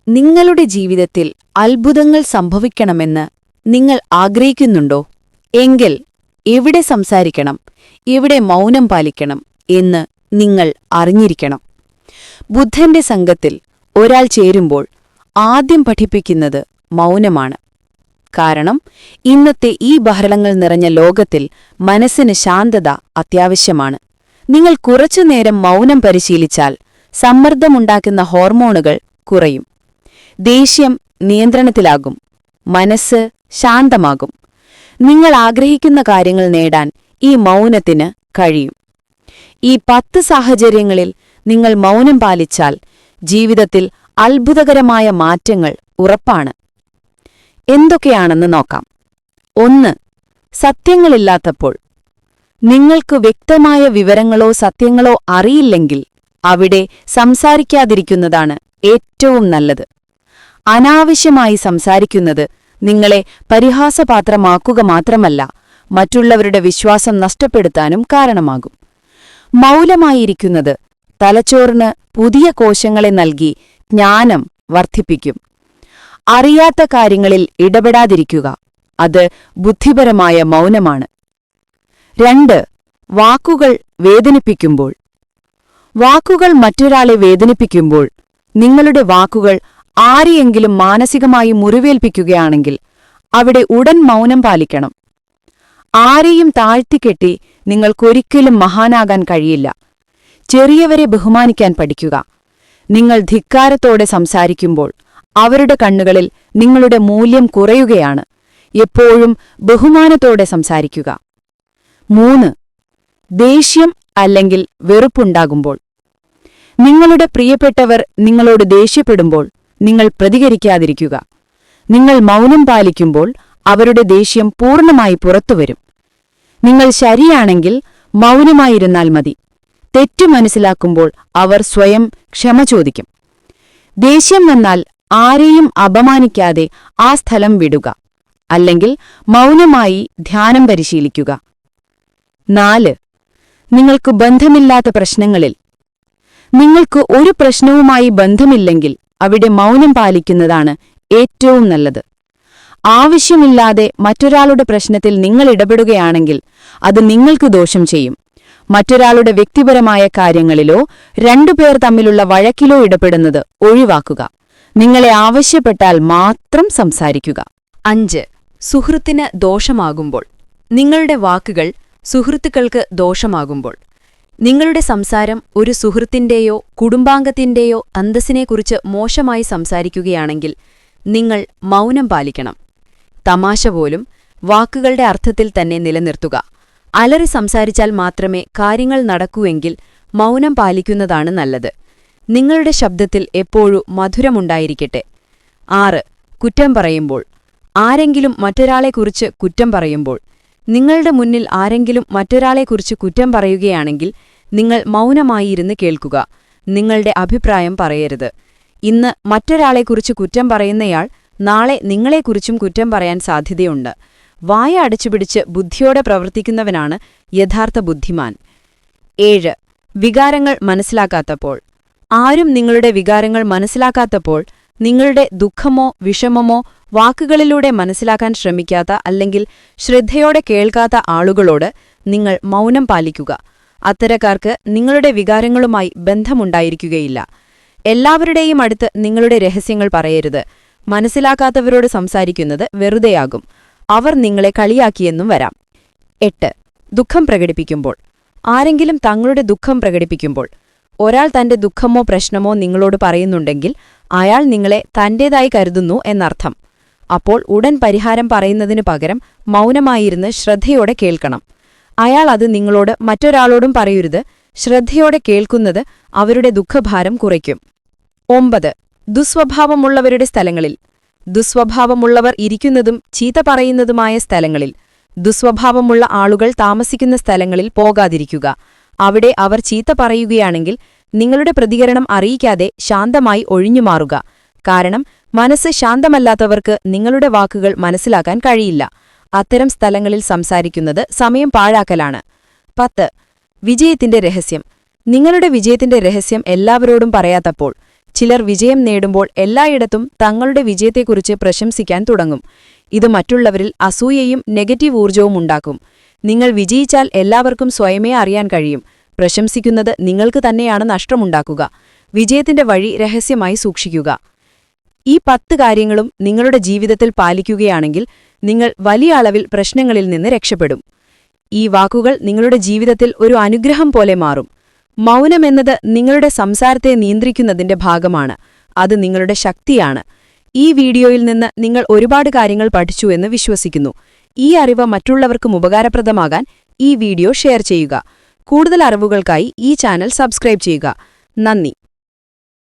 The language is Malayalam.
നിങ്ങളുടെ ജീവിതത്തിൽ അത്ഭുതങ്ങൾ സംഭവിക്കണമെന്ന് നിങ്ങൾ ആഗ്രഹിക്കുന്നുണ്ടോ? എങ്കിൽ എവിടെ സംസാരിക്കണം, എവിടെ മൗനം പാലിക്കണം എന്ന് നിങ്ങൾ അറിഞ്ഞിരിക്കണം. ബുദ്ധന്റെ സംഘത്തിൽ ഒരാൾ ചേരുമ്പോൾ ആദ്യം പഠിപ്പിക്കുന്നത് മൗനമാണ്. കാരണം ഇന്നത്തെ ഈ ബഹളങ്ങൾ നിറഞ്ഞ ലോകത്തിൽ മനസ്സിന് ശാന്തത അത്യാവശ്യമാണ്. നിങ്ങൾ കുറച്ചുനേരം മൗനം പരിശീലിച്ചാൽ സമ്മർദ്ദമുണ്ടാക്കുന്ന ഹോർമോണുകൾ കുറയും, ദേഷ്യം നിയന്ത്രണത്തിലാകും, മനസ്സ് ശാന്തമാകും. നിങ്ങൾ ആഗ്രഹിക്കുന്ന കാര്യങ്ങൾ നേടാൻ ഈ മൗനത്തിന് കഴിയും. ഈ 10 സാഹചര്യങ്ങളിൽ നിങ്ങൾ മൗനം പാലിച്ചാൽ ജീവിതത്തിൽ അത്ഭുതകരമായ മാറ്റങ്ങൾ ഉറപ്പാണ്. എന്തൊക്കെയാണെന്ന് നോക്കാം. 1. സത്യങ്ങളില്ലാത്തപ്പോൾ. നിങ്ങൾക്ക് വ്യക്തമായ വിവരങ്ങളോ സത്യങ്ങളോ അറിയില്ലെങ്കിൽ അവിടെ സംസാരിക്കാതിരിക്കുന്നതാണ് ഏറ്റവും നല്ലത്. അനാവശ്യമായി സംസാരിക്കുന്നത് നിങ്ങളെ പരിഹാസപാത്രമാക്കുക മാത്രമല്ല, മറ്റുള്ളവരുടെ വിശ്വാസം നഷ്ടപ്പെടുത്താനും കാരണമാകും. മൗനമായിരിക്കുന്നത് തലച്ചോറിന് പുതിയ കോശങ്ങളെ നൽകി ജ്ഞാനം വർദ്ധിപ്പിക്കും. അറിയാത്ത കാര്യങ്ങളിൽ ഇടപെടാതിരിക്കുക, അത് ബുദ്ധിപരമായ മൗനമാണ്. 2. വാക്കുകൾ വേദനിപ്പിക്കുമ്പോൾ. വാക്കുകൾ മറ്റൊരാളെ വേദനിപ്പിക്കുമ്പോൾ നിങ്ങളുടെ വാക്കുകൾ ആരെയെങ്കിലും മാനസികമായി മുറിവേൽപ്പിക്കുകയാണെങ്കിൽ അവിടെ ഉടൻ മൗനം പാലിക്കണം. ആരെയും താഴ്ത്തിക്കെട്ടി നിങ്ങൾക്കൊരിക്കലും മഹാനാകാൻ കഴിയില്ല. ചെറിയവരെ ബഹുമാനിക്കാൻ പഠിക്കുക. നിങ്ങൾ ധിക്കാരത്തോടെ സംസാരിക്കുമ്പോൾ അവരുടെ കണ്ണുകളിൽ നിങ്ങളുടെ മൂല്യം കുറയുകയാണ്. എപ്പോഴും ബഹുമാനത്തോടെ സംസാരിക്കുക. 3. ദേഷ്യം അല്ലെങ്കിൽ വെറുപ്പുണ്ടാകുമ്പോൾ. നിങ്ങളുടെ പ്രിയപ്പെട്ടവർ നിങ്ങളോട് ദേഷ്യപ്പെടുമ്പോൾ നിങ്ങൾ പ്രതികരിക്കാതിരിക്കുക. നിങ്ങൾ മൗനം പാലിക്കുമ്പോൾ അവരുടെ ദേഷ്യം പൂർണ്ണമായി പുറത്തുവരും. നിങ്ങൾ ശരിയാണെങ്കിൽ മൗനമായിരുന്നാൽ മതി. തെറ്റു മനസ്സിലാക്കുമ്പോൾ അവർ സ്വയം ക്ഷമ ചോദിക്കും. ദേഷ്യം വന്നാൽ ആരെയും അപമാനിക്കാതെ ആ സ്ഥലം വിടുക, അല്ലെങ്കിൽ മൗനമായി ധ്യാനം പരിശീലിക്കുക. 4. നിങ്ങൾക്ക് ബന്ധമില്ലാത്ത പ്രശ്നങ്ങളിൽ. നിങ്ങൾക്ക് ഒരു പ്രശ്നവുമായി ബന്ധമില്ലെങ്കിൽ അവിടെ മൗനം പാലിക്കുന്നതാണ് ഏറ്റവും നല്ലത്. ആവശ്യമില്ലാതെ മറ്റൊരാളുടെ പ്രശ്നത്തിൽ നിങ്ങൾ ഇടപെടുകയാണെങ്കിൽ അത് നിങ്ങൾക്ക് ദോഷം ചെയ്യും. മറ്റൊരാളുടെ വ്യക്തിപരമായ കാര്യങ്ങളിലോ 2 പേർ തമ്മിലുള്ള വഴക്കിലോ ഇടപെടുന്നത് ഒഴിവാക്കുക. നിങ്ങളെ ആവശ്യപ്പെട്ടാൽ മാത്രം സംസാരിക്കുക. 5. സുഹൃത്തിന് ദോഷമാകുമ്പോൾ. നിങ്ങളുടെ വാക്കുകൾ സുഹൃത്തുക്കൾക്ക് ദോഷമാകുമ്പോൾ. നിങ്ങളുടെ സംസാരം ഒരു സുഹൃത്തിന്റെയോ കുടുംബാംഗത്തിന്റെയോ അന്തസ്സിനെക്കുറിച്ച് മോശമായി സംസാരിക്കുകയാണെങ്കിൽ നിങ്ങൾ മൗനം പാലിക്കണം. തമാശ പോലും വാക്കുകളുടെ അർത്ഥത്തിൽ തന്നെ നിലനിർത്തുക. അലറി സംസാരിച്ചാൽ മാത്രമേ കാര്യങ്ങൾ നടക്കൂവെങ്കിൽ മൗനം പാലിക്കുന്നതാണ് നല്ലത്. നിങ്ങളുടെ ശബ്ദത്തിൽ എപ്പോഴും മധുരമുണ്ടായിരിക്കട്ടെ. 6. കുറ്റം പറയുമ്പോൾ. ആരെങ്കിലും മറ്റൊരാളെക്കുറിച്ച് കുറ്റം പറയുമ്പോൾ. നിങ്ങളുടെ മുന്നിൽ ആരെങ്കിലും മറ്റൊരാളെക്കുറിച്ച് കുറ്റം പറയുകയാണെങ്കിൽ നിങ്ങൾ മൗനമായിരുന്ന് കേൾക്കുക. നിങ്ങളുടെ അഭിപ്രായം പറയരുത്. ഇന്ന് മറ്റൊരാളെക്കുറിച്ച് കുറ്റം പറയുന്നയാൾ നാളെ നിങ്ങളെക്കുറിച്ചും കുറ്റം പറയാൻ സാധ്യതയുണ്ട്. വായ അടച്ചുപിടിച്ച് ബുദ്ധിയോടെ പ്രവർത്തിക്കുന്നവനാണ് യഥാർത്ഥ ബുദ്ധിമാൻ. 7. വികാരങ്ങൾ മനസ്സിലാക്കാത്തപ്പോൾ. ആരും നിങ്ങളുടെ വികാരങ്ങൾ മനസ്സിലാക്കാത്തപ്പോൾ, നിങ്ങളുടെ ദുഃഖമോ വിഷമമോ വാക്കുകളിലൂടെ മനസ്സിലാക്കാൻ ശ്രമിക്കാത്ത അല്ലെങ്കിൽ ശ്രദ്ധയോടെ കേൾക്കാത്ത ആളുകളോട് നിങ്ങൾ മൗനം പാലിക്കുക. അത്തരക്കാർക്ക് നിങ്ങളുടെ വികാരങ്ങളുമായി ബന്ധമുണ്ടായിരിക്കുകയില്ല. എല്ലാവരുടെയും അടുത്ത് നിങ്ങളുടെ രഹസ്യങ്ങൾ പറയരുത്. മനസ്സിലാക്കാത്തവരോട് സംസാരിക്കുന്നത് വെറുതെയാകും. അവർ നിങ്ങളെ കളിയാക്കിയെന്നും വരാം. 8. ദുഃഖം പ്രകടിപ്പിക്കുമ്പോൾ. ആരെങ്കിലും തങ്ങളുടെ ദുഃഖം പ്രകടിപ്പിക്കുമ്പോൾ. ഒരാൾ തന്റെ ദുഃഖമോ പ്രശ്നമോ നിങ്ങളോട് പറയുന്നുണ്ടെങ്കിൽ അയാൾ നിങ്ങളെ തന്റേതായി കരുതുന്നു എന്നർത്ഥം. അപ്പോൾ ഉടൻ പരിഹാരം പറയുന്നതിനു പകരം മൗനമായിരുന്ന് ശ്രദ്ധയോടെ കേൾക്കണം. അയാൾ അത് നിങ്ങളോട് മറ്റൊരാളോടും പറയരുത്. ശ്രദ്ധയോടെ കേൾക്കുന്നത് അവരുടെ ദുഃഖഭാരം കുറയ്ക്കും. 9. ദുസ്വഭാവമുള്ളവരുടെ സ്ഥലങ്ങളിൽ. ദുസ്വഭാവമുള്ളവർ ഇരിക്കുന്നതും ചീത്ത പറയുന്നതുമായ സ്ഥലങ്ങളിൽ. ദുസ്വഭാവമുള്ള ആളുകൾ താമസിക്കുന്ന സ്ഥലങ്ങളിൽ പോകാതിരിക്കുക. അവിടെ അവർ ചീത്ത പറയുകയാണെങ്കിൽ നിങ്ങളുടെ പ്രതികരണം അറിയിക്കാതെ ശാന്തമായി ഒഴിഞ്ഞുമാറുക. കാരണം മനസ്സ് ശാന്തമല്ലാത്തവർക്ക് നിങ്ങളുടെ വാക്കുകൾ മനസ്സിലാക്കാൻ കഴിയില്ല. അത്തരം സ്ഥലങ്ങളിൽ സംസാരിക്കുന്നത് സമയം പാഴാക്കലാണ്. 10. വിജയത്തിന്റെ രഹസ്യം. നിങ്ങളുടെ വിജയത്തിന്റെ രഹസ്യം എല്ലാവരോടും പറയാത്തപ്പോൾ ചിലർ വിജയം നേടുമ്പോൾ എല്ലായിടത്തും തങ്ങളുടെ വിജയത്തെക്കുറിച്ച് പ്രശംസിക്കാൻ തുടങ്ങും. ഇത് മറ്റുള്ളവരിൽ അസൂയയും നെഗറ്റീവ് ഊർജവും ഉണ്ടാക്കും. നിങ്ങൾ വിജയിച്ചാൽ എല്ലാവർക്കും സ്വയമേ അറിയാൻ കഴിയും. പ്രശംസിക്കുന്നത് നിങ്ങൾക്ക് തന്നെയാണ് നഷ്ടമുണ്ടാക്കുക. വിജയത്തിന്റെ വഴി രഹസ്യമായി സൂക്ഷിക്കുക. ഈ 10 കാര്യങ്ങളും നിങ്ങളുടെ ജീവിതത്തിൽ പാലിക്കുകയാണെങ്കിൽ നിങ്ങൾ വലിയ അളവിൽ പ്രശ്നങ്ങളിൽ നിന്ന് രക്ഷപ്പെടും. ഈ വാക്കുകൾ നിങ്ങളുടെ ജീവിതത്തിൽ ഒരു അനുഗ്രഹം പോലെ മാറും. മൗനമെന്നത് നിങ്ങളുടെ സംസാരത്തെ നിയന്ത്രിക്കുന്നതിന്റെ ഭാഗമാണ്. അത് നിങ്ങളുടെ ശക്തിയാണ്. ഈ വീഡിയോയിൽ നിന്ന് നിങ്ങൾ ഒരുപാട് കാര്യങ്ങൾ പഠിച്ചു എന്ന് വിശ്വസിക്കുന്നു. ഈ അറിവ് മറ്റുള്ളവർക്കും ഉപകാരപ്രദമാകാൻ ഈ വീഡിയോ ഷെയർ ചെയ്യുക. കൂടുതൽ അറിവുകൾക്കായി ഈ ചാനൽ സബ്സ്ക്രൈബ് ചെയ്യുക. നന്ദി.